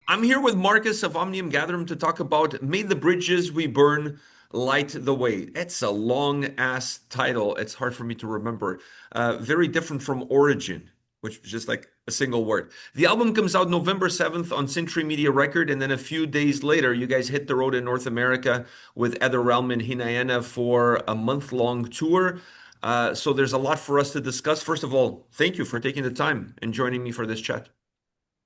I'm here with Markus of Omnium Gatherum to talk about May the Bridges We Burn Light the Way. It's a long ass title. It's hard for me to remember. Very different from Origin, which was just like a single word. The album comes out November 7th on Century Media Record, and then a few days later, you guys hit the road in North America with Ether Realm and Hinayana for a month-long tour. So there's a lot for us to discuss. First of all, thank you for taking the time and joining me for this chat.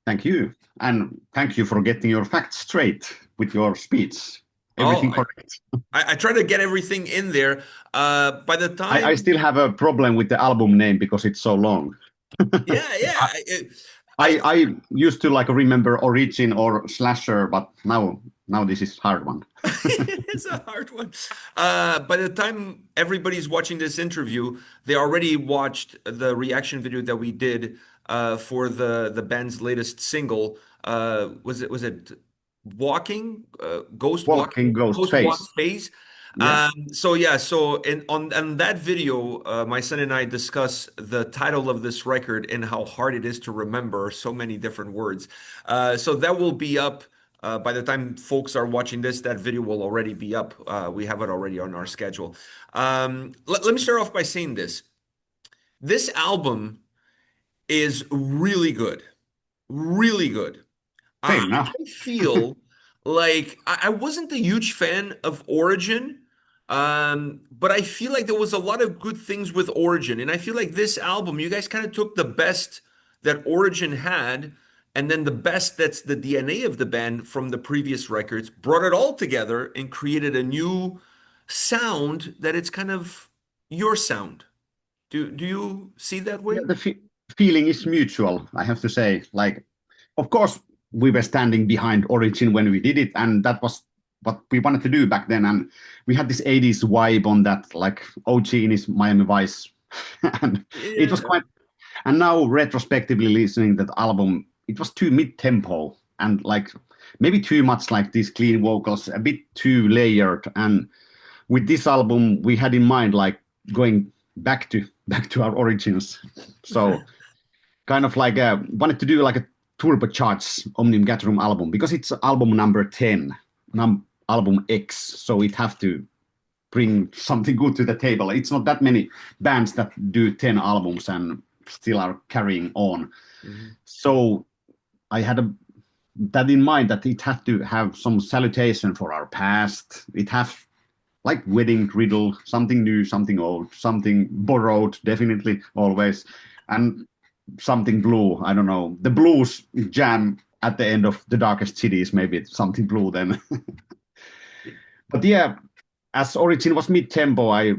Thank you. And thank you for getting your facts straight with your speech. Oh, Everything correct. I try to get everything in there. By the I time, still have a problem with the album name because it's so long. yeah, I, yeah, I, I used to like remember Origin or Slasher, but now this is hard one. it's a hard one. By the time everybody's watching this interview, they already watched the reaction video that we did for the band's latest single. Was it Walking? Ghost Walking Walking? Ghost Ghost Walk Face. Phase? Yeah. So yeah, so on that video, my son and I discuss the title of this record and how hard it is to remember so many different words. So that will be up. By the time folks are watching this, that video will already be up. We have it already on our schedule. Let me start off by saying this. This album is really good. Really good. Fair enough. I feel like I wasn't a huge fan of Origin, but I feel like there was a lot of good things with Origin. And I feel like this album, you guys kind of took the best that Origin had, and then the best that's the DNA of the band from the previous records, brought it all together and created a new sound that it's kind of your sound. Do you see that Yeah, way? the feeling is mutual, I have to say. Like, of course, we were standing behind Origin when we did it, and that was what we wanted to do back then. And we had this 80s vibe on that, like OG in his Miami Vice. And it was Yeah. quite, and now retrospectively listening that album, it was too mid-tempo and like maybe too much like these clean vocals, a bit too layered. And with this album, we had in mind like going back to our origins. So kind of like wanted to do like a turbocharged Omnium Gatherum album because it's album number 10, album X, so it have to bring something good to the table. It's not that many bands that do 10 albums and still are carrying on. Mhm. So I had that in mind that it had to have some salutation for our past. It has like wedding riddle, something new, something old, something borrowed, definitely always, and something blue. I don't know. The blues jam at the end of the darkest cities, maybe it's something blue then. But yeah, as Origin was mid-tempo, I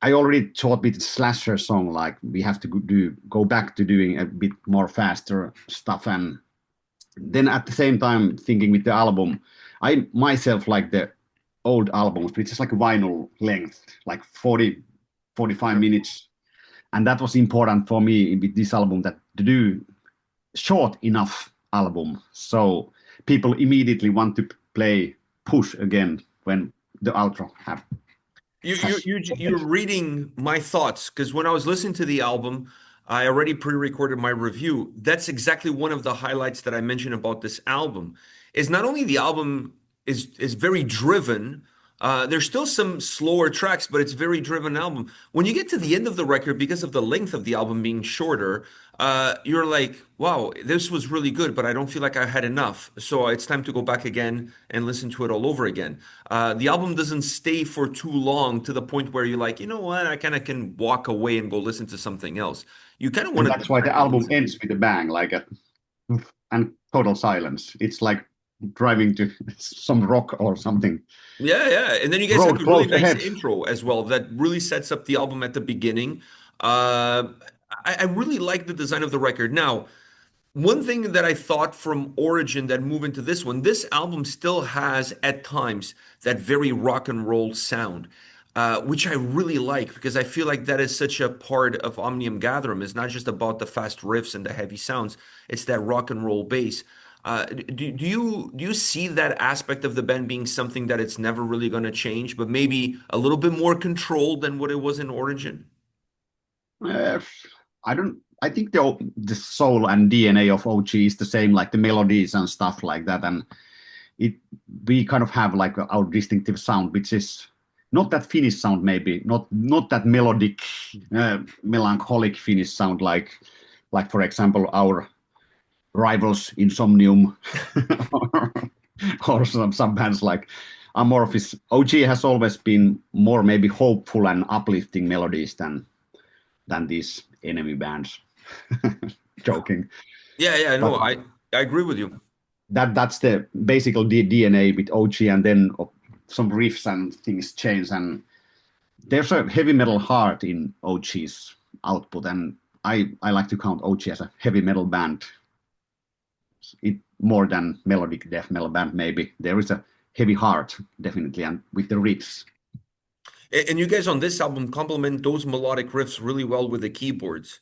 already thought with Slasher song like we have to go back to doing a bit more faster stuff, and then at the same time thinking with the album, I myself like the old albums, which is like vinyl length, like 40, 45 minutes. And that was important for me with this album that to do short enough album. So people immediately want to play push again when the outro has. You're reading my thoughts because when I was listening to the album, I already pre-recorded my review. That's exactly one of the highlights that I mentioned about this album. Is not only the album is very driven. There's still some slower tracks, but it's very driven album. When you get to the end of the record, because of the length of the album being shorter, you're like, wow, this was really good, but I don't feel like I had enough. So it's time to go back again and listen to it all over again. The album doesn't stay for too long to the point where you're like, you know what, I kind of can walk away and go listen to something else. You kind of want And to that's go why back the and album listen. ends with a bang, like a and total silence. It's like driving to some rock or something. Yeah, yeah. And then you guys have Road a really close nice ahead. intro as well that really sets up the album at the beginning. Uh, I really like the design of the record. Now, one thing that I thought from Origin that moved into this one, this album still has at times that very rock and roll sound, which I really like because I feel like that is such a part of Omnium Gatherum. It's not just about the fast riffs and the heavy sounds, it's that rock and roll bass. Do you see that aspect of the band being something that it's never really going to change, but maybe a little bit more controlled than what it was in Origin? Uh, I don't. I think the soul and DNA of OG is the same, like the melodies and stuff like that, and it we kind of have like our distinctive sound, which is not that Finnish sound, maybe not that melodic, melancholic Finnish sound, like for example our rivals Insomnium or, or some bands like Amorphis. OG has always been more maybe hopeful and uplifting melodies than these enemy bands. Joking. Yeah, yeah, But no, I agree with you. that's the basic DNA with OG, and then some riffs and things change, and there's a heavy metal heart in OG's output, and I like to count OG as a heavy metal band. It more than melodic death metal band maybe. There is a heavy heart definitely, and with the riffs. And you guys on this album complement those melodic riffs really well with the keyboards.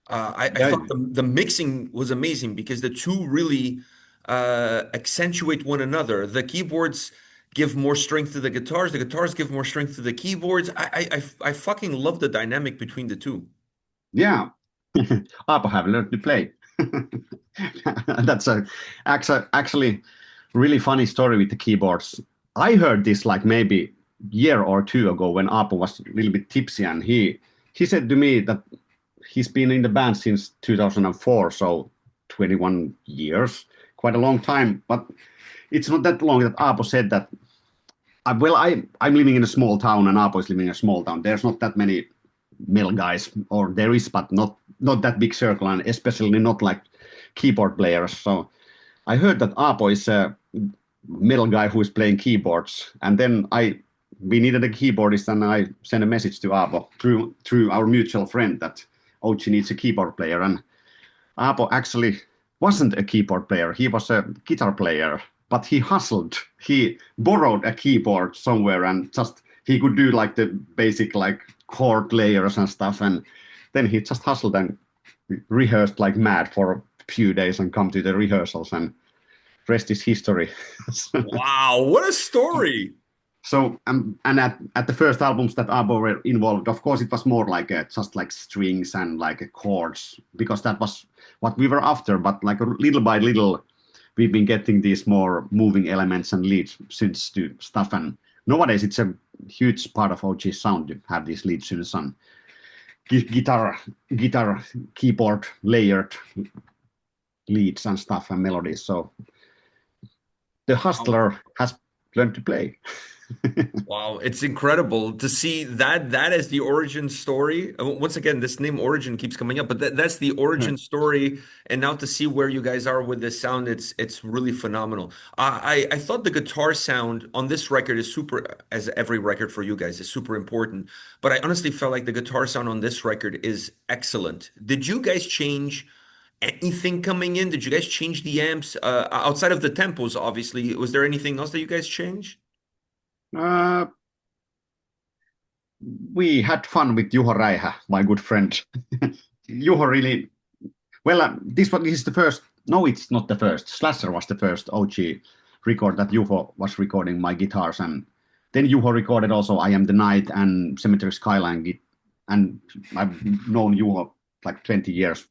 I Yeah, thought the mixing was amazing because the two really accentuate one another. The keyboards give more strength to the guitars give more strength to the keyboards. I fucking love the dynamic between the two. yeah. Aapo have learned to play. That's a actually really funny story with the keyboards. I heard this like maybe year or two ago when Aapo was a little bit tipsy, and he said to me that he's been in the band since 2004, so 21 years, quite a long time. But it's not that long that Aapo said that. I'm living in a small town, and Aapo is living in a small town. There's not that many male guys, or there is, but not that big circle, and especially not like keyboard players. So I heard that Aapo is a metal guy who is playing keyboards, and then we needed a keyboardist, and I sent a message to Aapo through our mutual friend that Ochi needs a keyboard player, and Aapo actually wasn't a keyboard player. He was a guitar player, but he hustled. He borrowed a keyboard somewhere, and just he could do like the basic like chord layers and stuff, and then he just hustled and rehearsed like mad for a few days and come to the rehearsals, and rest is history. Wow, what a story! So and at the first albums that Abo were involved, of course, it was more like just like strings and like chords, because that was what we were after. But like little by little, we've been getting these more moving elements and lead synths to stuff. And nowadays, it's a huge part of OG sound to have these lead synths and guitar, keyboard layered leads and stuff and melodies. So the hustler has learned to play. Wow, it's incredible to see that as the origin story. Once again, this name Origin keeps coming up, but that's the origin story. And now to see where you guys are with this sound, it's really phenomenal. I thought the guitar sound on this record is super, as every record for you guys is super important. But I honestly felt like the guitar sound on this record is excellent. Did you guys change anything coming in? Did you guys change the amps outside of the tempos, obviously? Was there anything else that you guys changed? Uh, we had fun with Juho Räihä, my good friend. Juho really well. This is the first. No, it's not the first. Slasher was the first OG record that Juho was recording my guitars, and then Juho recorded also "I Am the Night" and "Cemetery Skyline." And I've known Juho like 20 years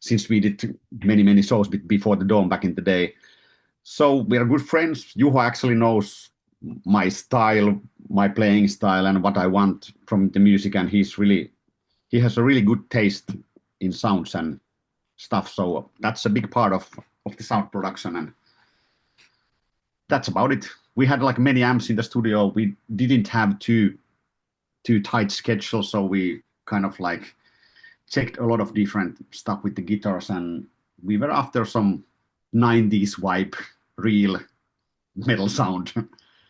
since we did many shows before the Dome back in the day. So we are good friends. Juho actually knows my style, my playing style, and what I want from the music. And he has a really good taste in sounds and stuff. So that's a big part of the sound production, and that's about it. We had like many amps in the studio. We didn't have too tight schedule, so we kind of like checked a lot of different stuff with the guitars, and we were after some 90s vibe, real metal sound.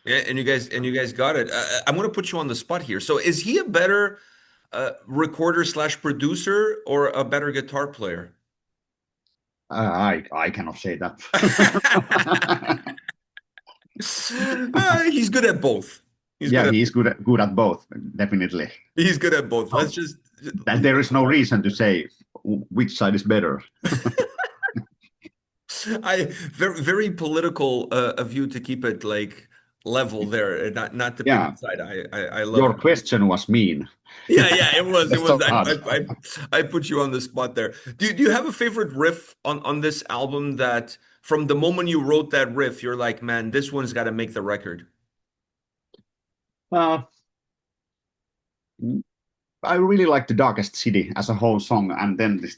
Yeah, and you guys got it. I'm gonna put you on the spot here. So is he a better recorder slash producer or a better guitar player? I cannot say that. He's good at both. He's good Yeah, at he's good at both, definitely. he's good at both. Let's So just that there is no reason to say which side is better. I very political of you to keep it like level there and not to pick Yeah, a side. I love your it. question was mean. Yeah, yeah, it was. It That's was. so hard. I put you on the spot there. Do you have a favorite riff on this album that from the moment you wrote that riff, you're like, man, this one's got to make the record? Uh, I really like the Darkest City as a whole song, and then this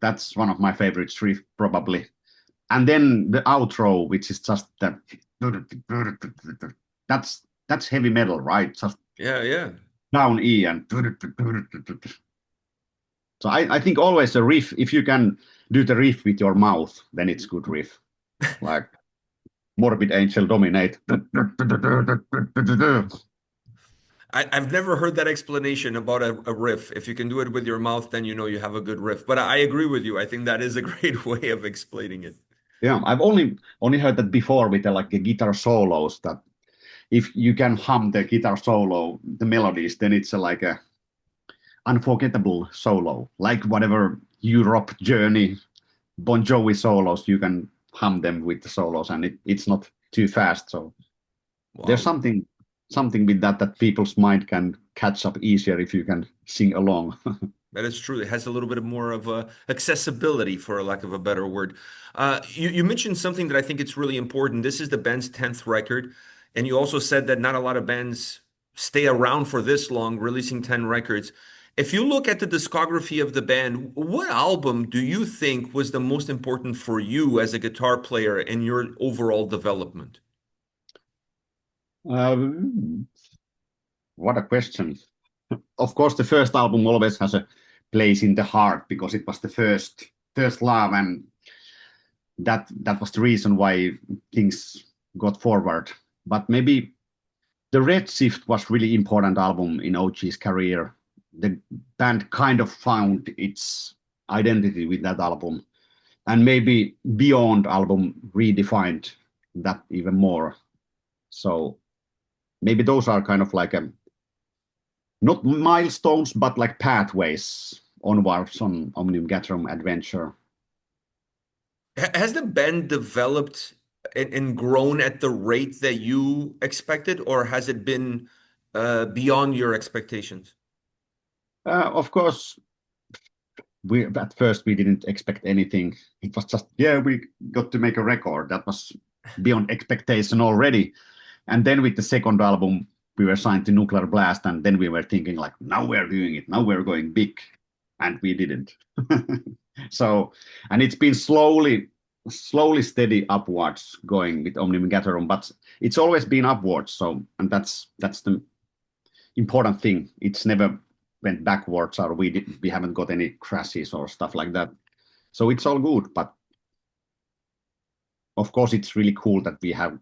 that's one of my favorite riff probably. And then the outro, which is just that that's heavy metal, right? Just Yeah, yeah. down E and so I think always a riff, if you can do the riff with your mouth, then it's good riff. Like Morbid Angel Dominate. I've never heard that explanation about a riff. If you can do it with your mouth, then you know you have a good riff. But I agree with you. I think that is a great way of explaining it. Yeah, I've only heard that before with the guitar solos that if you can hum the guitar solo, the melodies, then it's like a unforgettable solo. Like whatever Europe Journey, Bon Jovi solos, you can hum them with the solos, and it's not too fast. So there's Wow. something with that people's mind can catch up easier if you can sing along. That is true. It has a little bit of more of a accessibility, for a lack of a better word. You mentioned something that I think it's really important. This is the band's 10th record, and you also said that not a lot of bands stay around for this long, releasing 10 records. If you look at the discography of the band, what album do you think was the most important for you as a guitar player in your overall development? uh, what a question. Of course, the first album always has a place in the heart because it was the first love, and that was the reason why things got forward. But maybe the Red Shift was really important album in OG's career. The band kind of found its identity with that album, and maybe Beyond album redefined that even more. So maybe those are kind of like not milestones, but like pathways onwards on Omnium Gatherum adventure. Has the band developed and grown at the rate that you expected, or has it been beyond your expectations? Of course, we at first we didn't expect anything. It was just yeah, we got to make a record that was beyond expectation already. And then with the second album, we were signed to Nuclear Blast, and then we were thinking like, now we're doing it, now we're going big, and we didn't. So, and it's been slowly steady upwards going with Omnium Gatherum, but it's always been upwards. So, and that's the important thing. It's never went backwards, or we haven't got any crashes or stuff like that. So it's all good. But of course, it's really cool that we have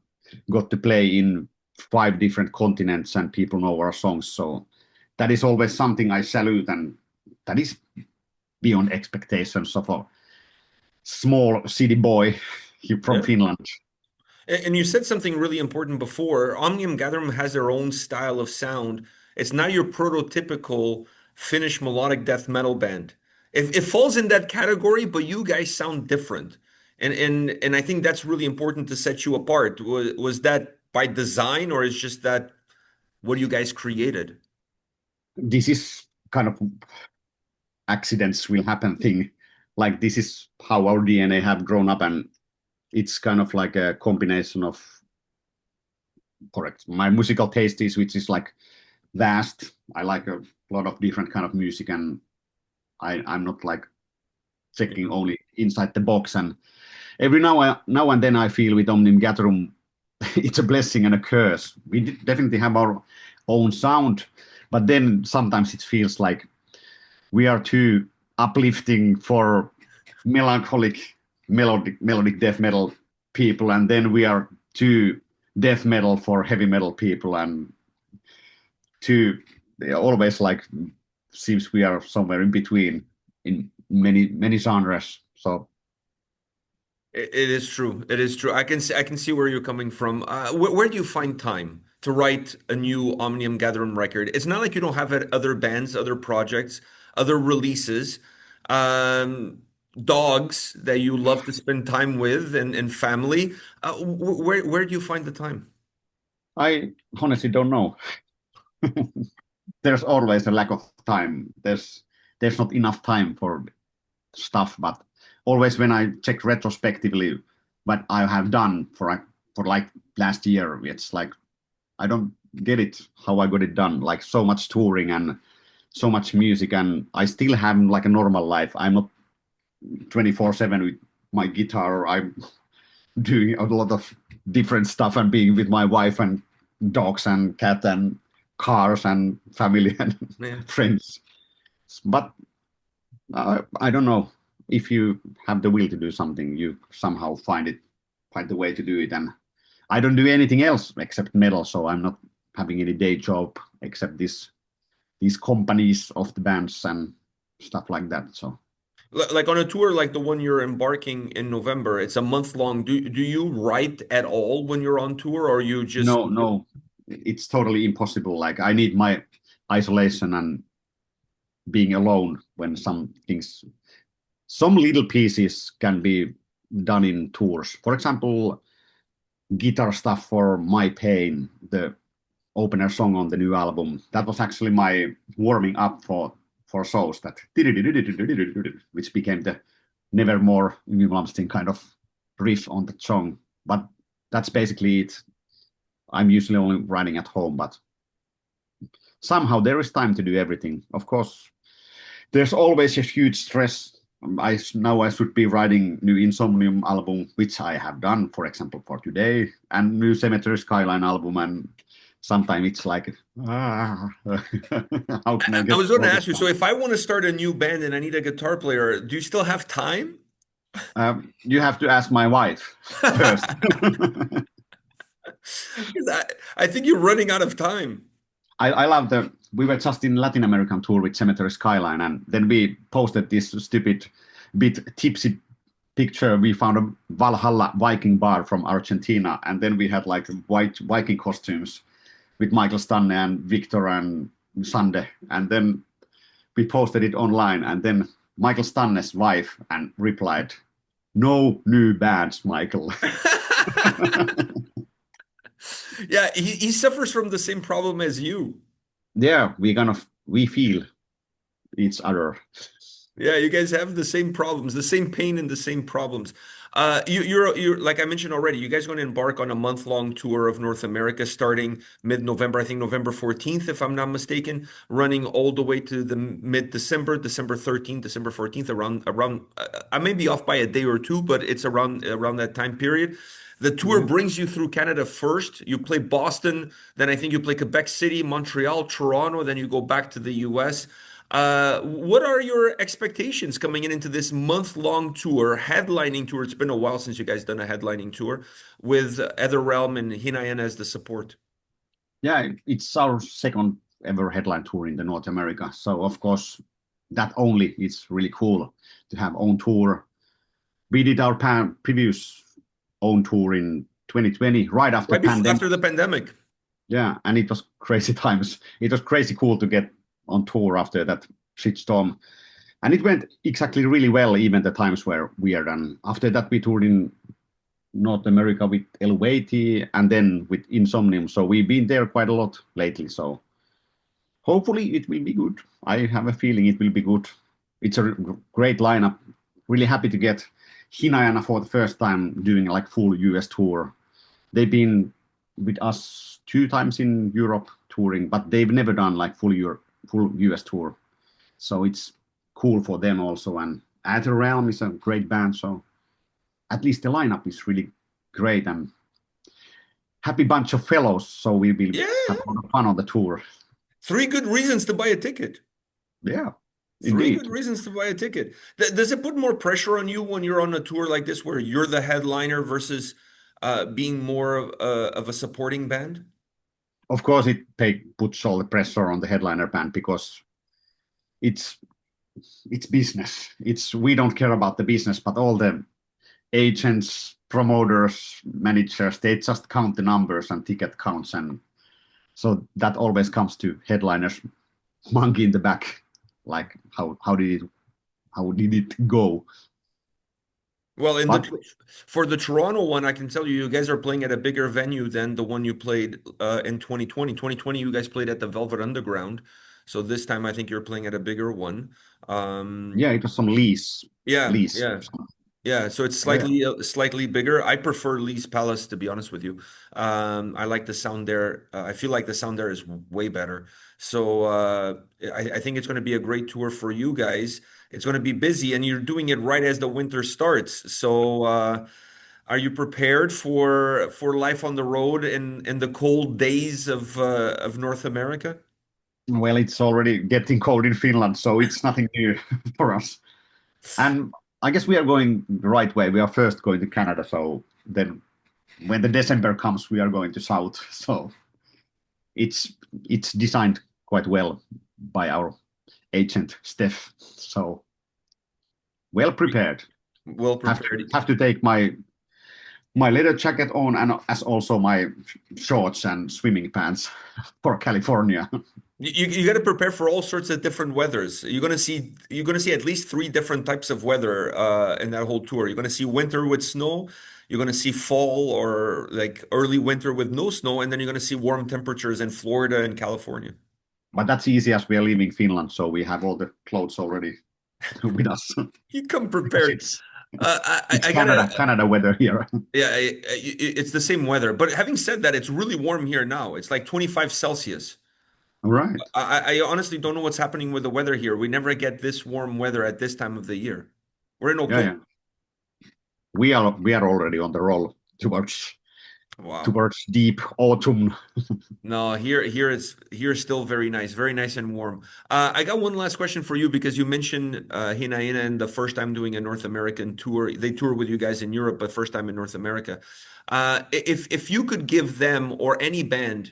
got to play in 5 different continents and people know our songs. So that is always something I salute, and that is beyond expectations of a small city boy from Yeah. Finland. And you said something really important before. Omnium Gatherum has their own style of sound. It's not your prototypical Finnish melodic death metal band. It falls in that category, but you guys sound different. And I think that's really important to set you apart. Was that by design, or is just that what you guys created? This is kind of accidents will happen thing. Like this is how our DNA have grown up, and it's kind of like a combination of correct my musical tastes, which is like vast. I like a lot of different kind of music, and I'm not like checking only inside the box. And every now and then I feel with Omnium Gatherum, it's a blessing and a curse. We definitely have our own sound, but then sometimes it feels like we are too uplifting for melancholic melodic death metal people, and then we are too death metal for heavy metal people, and too always like seems we are somewhere in between in many genres. So It is true. It is true. I can see where you're coming from. Where do you find time to write a new Omnium Gatherum record? It's not like you don't have other bands, other projects, other releases, um, dogs that you love to spend time with, and family. Where do you find the time? I honestly don't know. There's always a lack of time. There's not enough time for stuff, but always when I check retrospectively what I have done for like last year, it's like I don't get it how I got it done. Like so much touring and so much music, and I still have like a normal life. I'm not 24/7 with my guitar. I'm doing a lot of different stuff and being with my wife and dogs and cat and cars and family and Yeah. friends. But I don't know, if you have the will to do something, you somehow find the way to do it. And I don't do anything else except metal, so I'm not having any day job except these companies of the bands and stuff like that. So Like on a tour like the one you're embarking in November, it's a month long. Do you write at all when you're on tour, or you just no, it's totally impossible. Like I need my isolation and being alone when some little pieces can be done in tours. For example, guitar stuff for My Pain, the opener song on the new album. That was actually my warming up for shows, that which became the Nevermore Yngwie Malmsteen kind of riff on the song. But that's basically it. I'm usually only writing at home, but somehow there is time to do everything. Of course, there's always a huge stress. I should be writing new Insomnium album, which I have done, for example, for today, and new Cemetery Skyline album. And sometimes it's like, how can I I get was going to all this ask you, so done? if I want to start a new band and I need a guitar player, do you still have time? You have to ask my wife first. 'Cause I think you're running out of time. I love we were just in Latin American tour with Cemetery Skyline, and then we posted this stupid, bit tipsy picture. We found a Valhalla Viking bar from Argentina, and then we had like white Viking costumes with Michael Stanne and Victor and Sande, and then we posted it online, and then Michael Stanne's wife and replied, "No new bands, Michael." Yeah, he suffers from the same problem as you. Yeah, we feel each other. Yeah, you guys have the same problems, the same pain and the same problems. You're like I mentioned already. You guys going to embark on a month-long tour of North America starting mid-November. I think November 14th, if I'm not mistaken, running all the way to the mid-December, December 13th, December 14th. Around. I may be off by a day or two, but it's around that time period. The tour Yeah. brings you through Canada first. You play Boston, then I think you play Quebec City, Montreal, Toronto, then you go back to the US. What are your expectations coming into this month-long tour, headlining tour? It's been a while since you guys done a headlining tour with Etherrealm and Hinayan as the support. Yeah, it's our second ever headline tour in the North America. So of course, that only is really cool to have own tour. We did our previous own tour in 2020, right after Right before, pandemic. after the pandemic. Yeah, and it was crazy times. It was crazy cool to get on tour after that shitstorm. And it went exactly really well, even the times were weird. And after that, we toured in North America with Elevati and then with Insomnium. So we've been there quite a lot lately. So hopefully it will be good. I have a feeling it will be good. It's a great lineup. Really happy to get Hinayana for the first time doing like full US tour. They've been with us 2 times in Europe touring, but they've never done like full US tour. So it's cool for them also. And Realm is a great band. So at least the lineup is really great and happy bunch of fellows. So we will Yeah, have a lot of fun on the tour. three good reasons to buy a ticket. Yeah, Three indeed. good reasons to buy a ticket. Does it put more pressure on you when you're on a tour like this, where you're the headliner versus being more of a supporting band? Of course, puts all the pressure on the headliner band because it's it's business. It's we don't care about the business, but all the agents, promoters, managers, they just count the numbers and ticket counts, and so that always comes to headliners monkey in the back, like how did it go? Well, But for the Toronto one, I can tell you, you guys are playing at a bigger venue than the one you played in 2020. 2020, you guys played at the Velvet Underground. So this time, I think you're playing at a bigger one. Um, yeah, it was some lease, yeah, lease. yeah. Yeah, so it's Yeah, slightly bigger. I prefer Lee's Palace, to be honest with you. I like the sound there. I feel like the sound there is way better. So I think it's going to be a great tour for you guys. It's going to be busy, and you're doing it right as the winter starts. So are you prepared for life on the road in the cold days of North America? well, it's already getting cold in Finland, so it's nothing new for us. And I guess we are going the right way. We are first going to Canada, so then when the December comes, we are going to South. So it's it's designed quite well by our agent Steph. So well prepared. Well Have to prepared. have to take my leather jacket on and as also my shorts and swimming pants for California. You got to prepare for all sorts of different weathers. You're gonna see at least three different types of weather in that whole tour. You're gonna see winter with snow. You're gonna see fall or like early winter with no snow, and then you're gonna see warm temperatures in Florida and California. But that's easy as we are leaving Finland, so we have all the clothes already with us You come because prepared. it's I gotta. Canada weather here. Yeah, it's the same weather. But having said that, it's really warm here now. It's like 25 Celsius. All right. I honestly don't know what's happening with the weather here. We never get this warm weather at this time of the year. We're in Yeah, October. yeah. We are already on the roll towards Wow. towards deep autumn. No, here's still very nice and warm. I got one last question for you because you mentioned Hina Hina and the first time doing a North American tour. They tour with you guys in Europe, but first time in North America. If you could give them or any band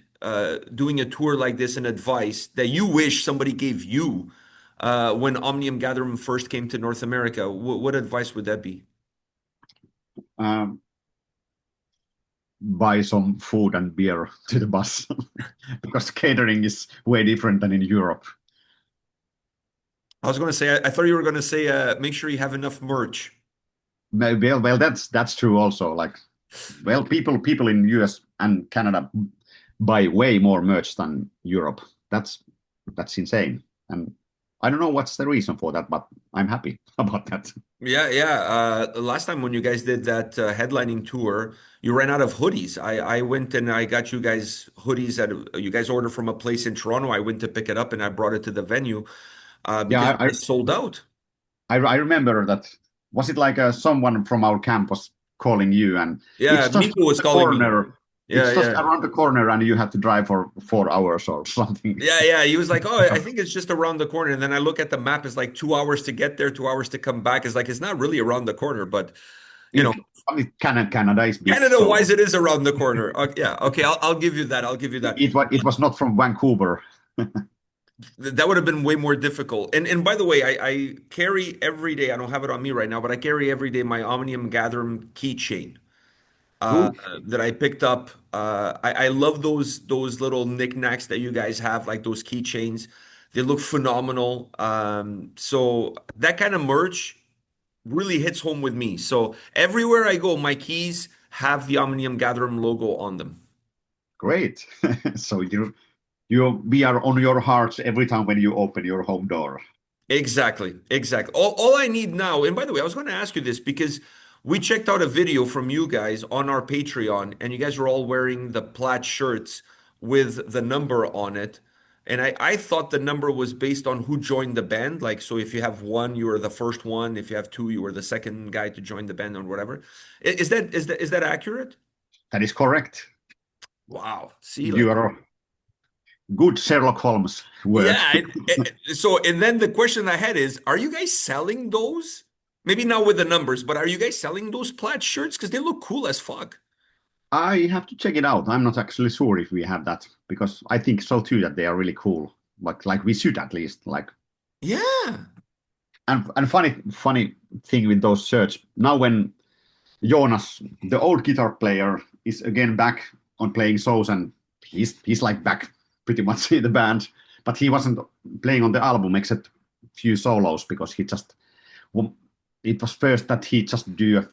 doing a tour like this an advice that you wish somebody gave you when Omnium Gatherum first came to North America, what advice would that be? Um, buy some food and beer to the bus because catering is way different than in Europe. I was going to say, I thought you were going to say, make sure you have enough merch. Well, that's true also. Like, well, people in US and Canada buy way more merch than Europe. That's insane. And I don't know what's the reason for that, but I'm happy about that. Yeah, yeah. Last time when you guys did that headlining tour, you ran out of hoodies. I went and I got you guys hoodies that you guys ordered from a place in Toronto. I went to pick it up and I brought it to the venue Yeah, because you guys sold out. I remember that. Was it like someone from our campus calling you, and Yeah, it's just Miko around was the calling me. corner. Yeah, It's just yeah. around the corner, and you have to drive for 4 hours or something. Yeah, yeah. He was like, "Oh, I think it's just around the corner." And then I look at the map, it's like 2 hours to get there, 2 hours to come back. It's like it's not really around the corner, but you In know, Canada is big, so Canada-wise, it is around the corner. Yeah, okay, I'll give you that. I'll give you that. it was not from Vancouver. That would have been way more difficult. And by the way, I carry every day. I don't have it on me right now, but I carry every day my Omnium Gatherum keychain Ooh, that I picked up. I love those little knickknacks that you guys have, like those keychains. They look phenomenal. So that kind of merch really hits home with me. So everywhere I go, my keys have the Omnium Gatherum logo on them. great! So you we are on your hearts every time when you open your home door. Exactly, exactly. All I need now, and by the way, I was going to ask you this because we checked out a video from you guys on our Patreon, and you guys were all wearing the plaid shirts with the number on it. And I thought the number was based on who joined the band. Like, so if you have one, you were the first one. If you have two, you were the second guy to join the band or whatever. Is that accurate? That is correct. Wow. See, You like are good Sherlock Holmes work. yeah. So, and then the question I had is, are you guys selling those? Maybe not with the numbers, but are you guys selling those plaid shirts? Because they look cool as fuck. I have to check it out. I'm not actually sure if we have that because I think so too that they are really cool. Like we should at least like. Yeah. And funny thing with those shirts now when Jonas, the old guitar player, is again back on playing shows and he's like back pretty much in the band, but he wasn't playing on the album except few solos because he just it was first that he just do a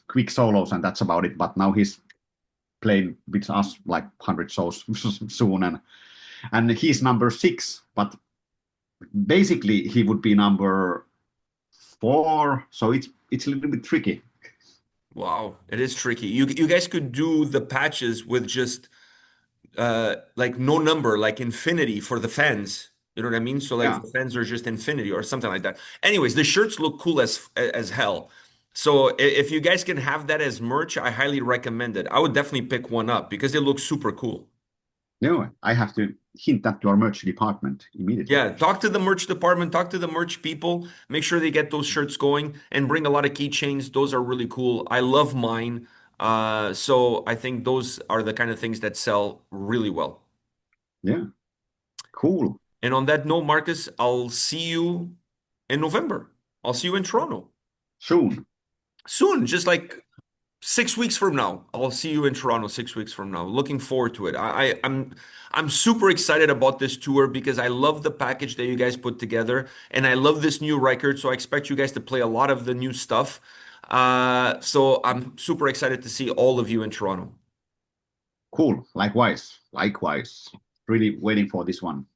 quick solos and that's about it. But now he's playing with us like 100 shows soon, and he's number 6. But basically, he would be number 4. So it's a little bit tricky. Wow, it is tricky. You guys could do the patches with just like no number, like infinity for the fans. You know what I mean? So like Yeah. the fans are just infinity or something like that. Anyways, the shirts look cool as hell. So if you guys can have that as merch, I highly recommend it. I would definitely pick one up because it looks super cool. No, I have to hint that to our merch department immediately. Yeah, talk to the merch department, talk to the merch people, make sure they get those shirts going and bring a lot of keychains. Those are really cool. I love mine. So I think those are the kind of things that sell really well. Yeah, cool. And on that note, Marcus, I'll see you in November. I'll see you in Toronto Soon. soon, just like 6 weeks from now. I'll see you in Toronto 6 weeks from now. Looking forward to it. I'm super excited about this tour because I love the package that you guys put together, and I love this new record. So I expect you guys to play a lot of the new stuff. So I'm super excited to see all of you in Toronto. Cool. Likewise. Likewise. Really waiting for this one.